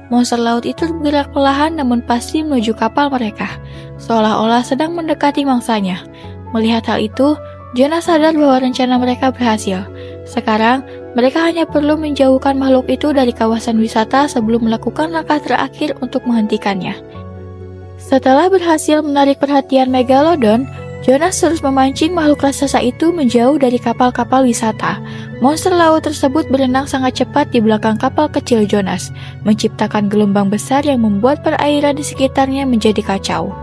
monster laut itu bergerak perlahan namun pasti menuju kapal mereka, seolah-olah sedang mendekati mangsanya. Melihat hal itu, Jonas sadar bahwa rencana mereka berhasil. Sekarang, mereka hanya perlu menjauhkan makhluk itu dari kawasan wisata sebelum melakukan langkah terakhir untuk menghentikannya. Setelah berhasil menarik perhatian Megalodon, Jonas terus memancing makhluk raksasa itu menjauh dari kapal-kapal wisata. Monster laut tersebut berenang sangat cepat di belakang kapal kecil Jonas, menciptakan gelombang besar yang membuat perairan di sekitarnya menjadi kacau.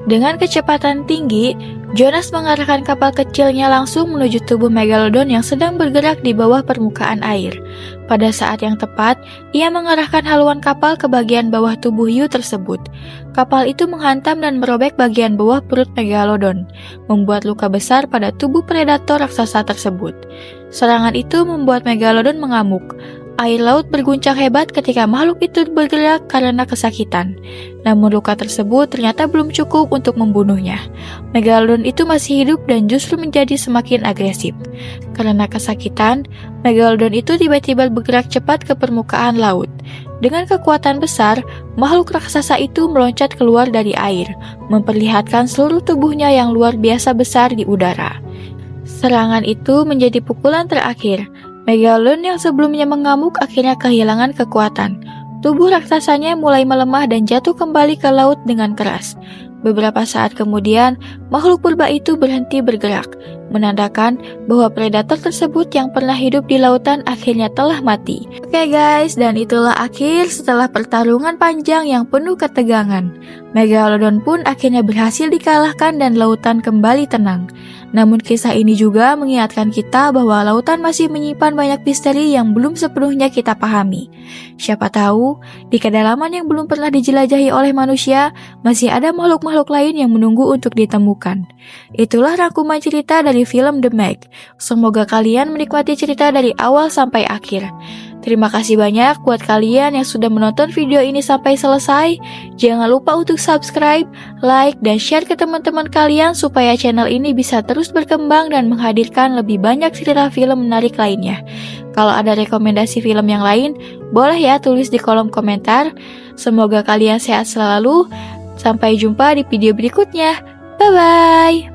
Dengan kecepatan tinggi, Jonas mengarahkan kapal kecilnya langsung menuju tubuh Megalodon yang sedang bergerak di bawah permukaan air. Pada saat yang tepat, ia mengarahkan haluan kapal ke bagian bawah tubuh hiu tersebut. Kapal itu menghantam dan merobek bagian bawah perut Megalodon, membuat luka besar pada tubuh predator raksasa tersebut. Serangan itu membuat Megalodon mengamuk. Air laut berguncang hebat ketika makhluk itu bergerak karena kesakitan. Namun luka tersebut ternyata belum cukup untuk membunuhnya. Megalodon itu masih hidup dan justru menjadi semakin agresif. Karena kesakitan, Megalodon itu tiba-tiba bergerak cepat ke permukaan laut. Dengan kekuatan besar, makhluk raksasa itu meloncat keluar dari air, memperlihatkan seluruh tubuhnya yang luar biasa besar di udara. Serangan itu menjadi pukulan terakhir. Megalodon yang sebelumnya mengamuk akhirnya kehilangan kekuatan. Tubuh raksasanya mulai melemah dan jatuh kembali ke laut dengan keras. Beberapa saat kemudian, makhluk purba itu berhenti bergerak, menandakan bahwa predator tersebut yang pernah hidup di lautan akhirnya telah mati. Oke guys, dan itulah akhir setelah pertarungan panjang yang penuh ketegangan. Megalodon pun akhirnya berhasil dikalahkan dan lautan kembali tenang. Namun kisah ini juga mengingatkan kita bahwa lautan masih menyimpan banyak misteri yang belum sepenuhnya kita pahami. Siapa tahu, di kedalaman yang belum pernah dijelajahi oleh manusia, masih ada makhluk-makhluk lain yang menunggu untuk ditemukan. Itulah rangkuman cerita dari film The Meg. Semoga kalian menikmati cerita dari awal sampai akhir. Terima kasih banyak buat kalian yang sudah menonton video ini sampai selesai. Jangan lupa untuk subscribe, like, dan share ke teman-teman kalian supaya channel ini bisa terus berkembang dan menghadirkan lebih banyak cerita film menarik lainnya. Kalau ada rekomendasi film yang lain, boleh ya tulis di kolom komentar. Semoga kalian sehat selalu. Sampai jumpa di video berikutnya. Bye-bye!